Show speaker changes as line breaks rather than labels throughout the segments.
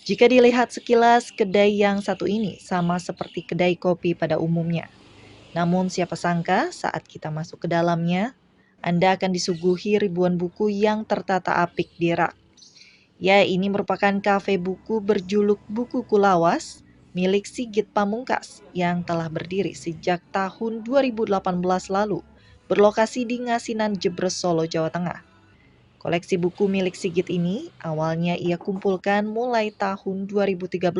Jika dilihat sekilas, kedai yang satu ini sama seperti kedai kopi pada umumnya. Namun siapa sangka saat kita masuk ke dalamnya, Anda akan disuguhi ribuan buku yang tertata apik di rak. Ya, ini merupakan kafe buku berjuluk Buku Kulawas milik Sigit Pamungkas yang telah berdiri sejak tahun 2018 lalu, berlokasi di Ngasinan Jebres, Solo, Jawa Tengah. Koleksi buku milik Sigit ini awalnya ia kumpulkan mulai tahun 2013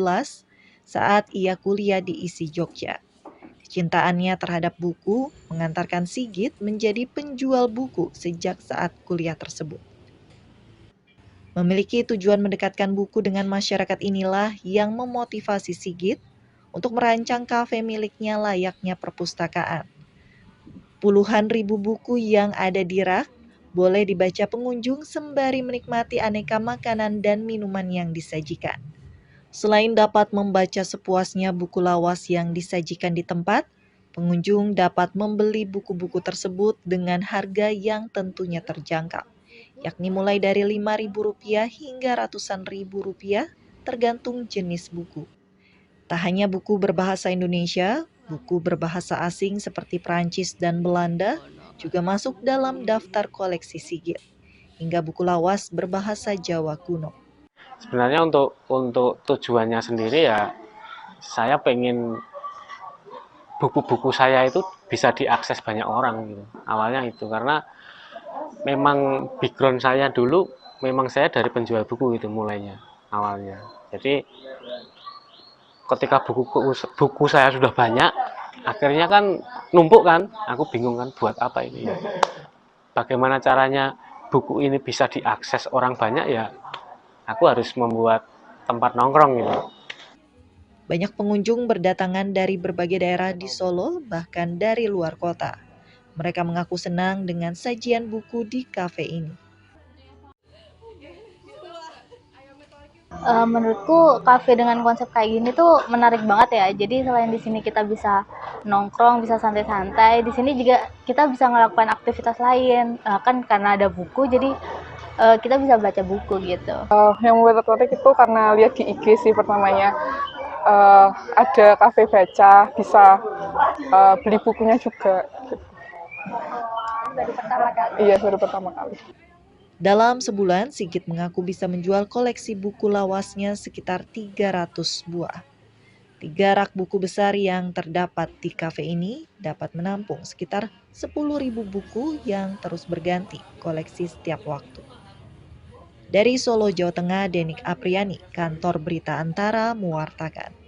saat ia kuliah di ISI Jogja. Kecintaannya terhadap buku mengantarkan Sigit menjadi penjual buku sejak saat kuliah tersebut. Memiliki tujuan mendekatkan buku dengan masyarakat inilah yang memotivasi Sigit untuk merancang kafe miliknya layaknya perpustakaan. Puluhan ribu buku yang ada di rak boleh dibaca pengunjung sembari menikmati aneka makanan dan minuman yang disajikan. Selain dapat membaca sepuasnya buku lawas yang disajikan di tempat, pengunjung dapat membeli buku-buku tersebut dengan harga yang tentunya terjangkau, yakni mulai dari Rp5.000 hingga ratusan ribu rupiah tergantung jenis buku. Tak hanya buku berbahasa Indonesia, buku berbahasa asing seperti Prancis dan Belanda juga masuk dalam daftar koleksi Sigit, hingga buku lawas berbahasa Jawa kuno.
Sebenarnya untuk tujuannya sendiri ya, saya pengen buku-buku saya itu bisa diakses banyak orang gitu. Awalnya itu karena memang background saya dulu memang saya dari penjual buku itu mulainya awalnya. Jadi ketika buku saya sudah banyak, akhirnya kan numpuk kan, aku bingung kan buat apa ini. Bagaimana caranya buku ini bisa diakses orang banyak ya, aku harus membuat tempat nongkrong gitu.
Banyak pengunjung berdatangan dari berbagai daerah di Solo, bahkan dari luar kota. Mereka mengaku senang dengan sajian buku di kafe ini.
Menurutku kafe dengan konsep kayak gini tuh menarik banget ya. Jadi selain di sini kita bisa nongkrong, bisa santai-santai, di sini juga kita bisa ngelakukan aktivitas lain. Kan karena ada buku, jadi kita bisa baca buku gitu.
Yang membuat tertarik itu karena lihat di IG sih pertamanya. Ada kafe baca, bisa beli bukunya juga.
Baru pertama kali.
Iya, baru pertama kali.
Dalam sebulan, Sigit mengaku bisa menjual koleksi buku lawasnya sekitar 300 buah. 3 rak buku besar yang terdapat di kafe ini dapat menampung sekitar 10.000 buku yang terus berganti koleksi setiap waktu. Dari Solo, Jawa Tengah, Denik Apriani, Kantor Berita Antara mewartakan.